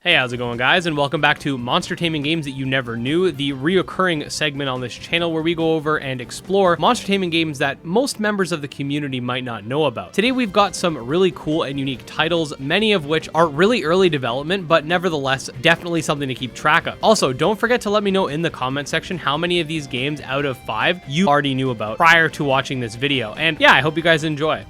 Hey, how's it going, guys? And welcome back to Monster Taming Games That You Never Knew, the reoccurring segment on this channel where we go over and explore monster taming games that most members of the community might not know about. Today, we've got some really cool and unique titles, many of which are really early development, but nevertheless, definitely something to keep track of. Also, don't forget to let me know in the comment section how many of these games out of 5 you already knew about prior to watching this video. And yeah, I hope you guys enjoy.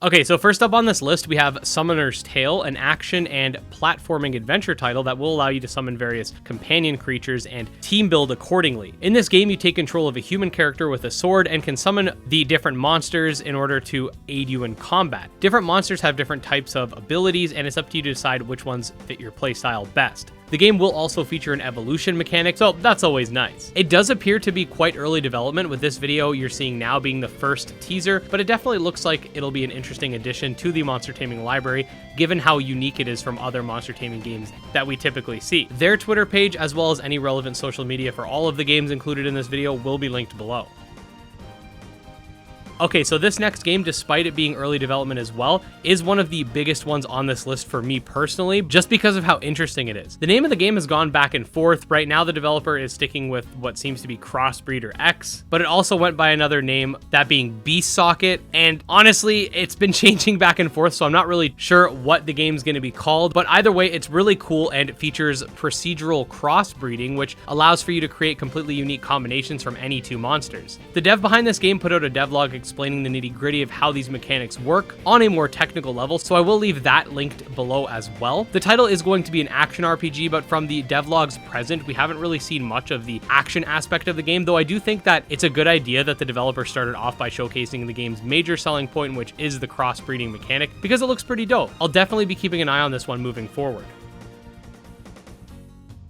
Okay, so first up on this list, we have Summoner's Tale, an action and platforming adventure title that will allow you to summon various companion creatures and team build accordingly. In this game, you take control of a human character with a sword and can summon the different monsters in order to aid you in combat. Different monsters have different types of abilities, and it's up to you to decide which ones fit your playstyle best. The game will also feature an evolution mechanic, so that's always nice. It does appear to be quite early development, with this video you're seeing now being the first teaser, but it definitely looks like it'll be an interesting addition to the monster taming library, given how unique it is from other monster taming games that we typically see. Their Twitter page, as well as any relevant social media for all of the games included in this video, will be linked below. Okay, so this next game, despite it being early development as well, is one of the biggest ones on this list for me personally, just because of how interesting it is. The name of the game has gone back and forth. Right now, the developer is sticking with what seems to be Crossbreed or X, but it also went by another name, that being Beast Socket, and honestly, it's been changing back and forth, so I'm not really sure what the game's gonna be called, but either way, it's really cool and it features procedural crossbreeding, which allows for you to create completely unique combinations from any two monsters. The dev behind this game put out a devlog explaining the nitty-gritty of how these mechanics work on a more technical level, so I will leave that linked below as well. The title is going to be an action RPG, but from the devlogs present, we haven't really seen much of the action aspect of the game, though I do think that it's a good idea that the developer started off by showcasing the game's major selling point, which is the crossbreeding mechanic, because it looks pretty dope. I'll definitely be keeping an eye on this one moving forward.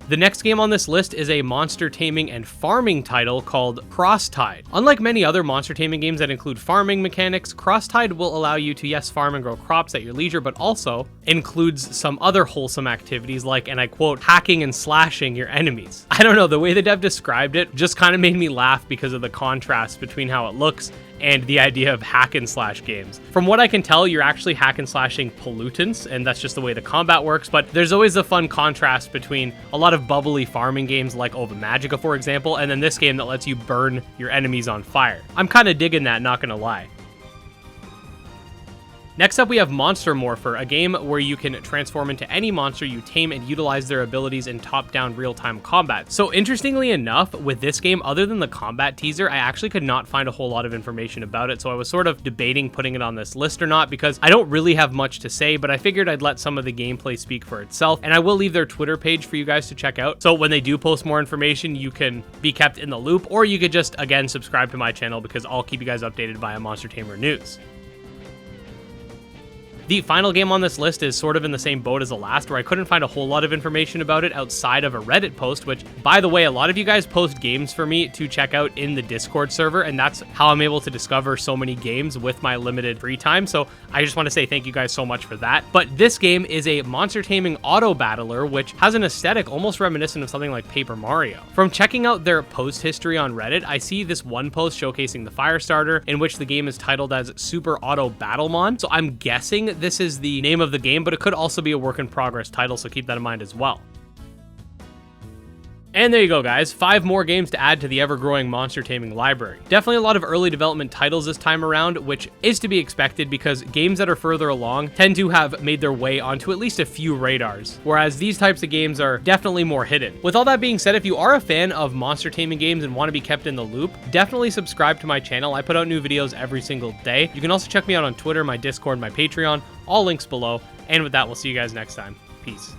The next game on this list is a monster taming and farming title called Crosstide. Unlike many other monster taming games that include farming mechanics, Crosstide will allow you to, yes, farm and grow crops at your leisure, but also includes some other wholesome activities like, and I quote, hacking and slashing your enemies. I don't know, the way the dev described it just kind of made me laugh because of the contrast between how it looks and the idea of hack and slash games. From what I can tell, you're actually hack and slashing pollutants, and that's just the way the combat works, but there's always a fun contrast between a lot of bubbly farming games like Ova Magica, for example, and then this game that lets you burn your enemies on fire. I'm kind of digging that, not gonna lie. Next up, we have Monster Morpher, a game where you can transform into any monster you tame and utilize their abilities in top-down real-time combat. So interestingly enough, with this game, other than the combat teaser, I actually could not find a whole lot of information about it, so I was sort of debating putting it on this list or not, because I don't really have much to say, but I figured I'd let some of the gameplay speak for itself, and I will leave their Twitter page for you guys to check out, so when they do post more information, you can be kept in the loop, or you could just, again, subscribe to my channel, because I'll keep you guys updated via Monster Tamer News. The final game on this list is sort of in the same boat as the last, where I couldn't find a whole lot of information about it outside of a Reddit post, which, by the way, a lot of you guys post games for me to check out in the Discord server, and that's how I'm able to discover so many games with my limited free time, so I just want to say thank you guys so much for that. But this game is a monster taming auto battler, which has an aesthetic almost reminiscent of something like Paper Mario. From checking out their post history on Reddit, I see this one post showcasing the Firestarter, in which the game is titled as Super Auto Battlemon, so I'm guessing this is the name of the game, but it could also be a work in progress title, so keep that in mind as well. And there you go, guys. 5 more games to add to the ever-growing monster taming library. Definitely a lot of early development titles this time around, which is to be expected because games that are further along tend to have made their way onto at least a few radars, whereas these types of games are definitely more hidden. With all that being said, if you are a fan of monster taming games and want to be kept in the loop, definitely subscribe to my channel. I put out new videos every single day. You can also check me out on Twitter, my Discord, my Patreon, all links below. And with that, we'll see you guys next time. Peace.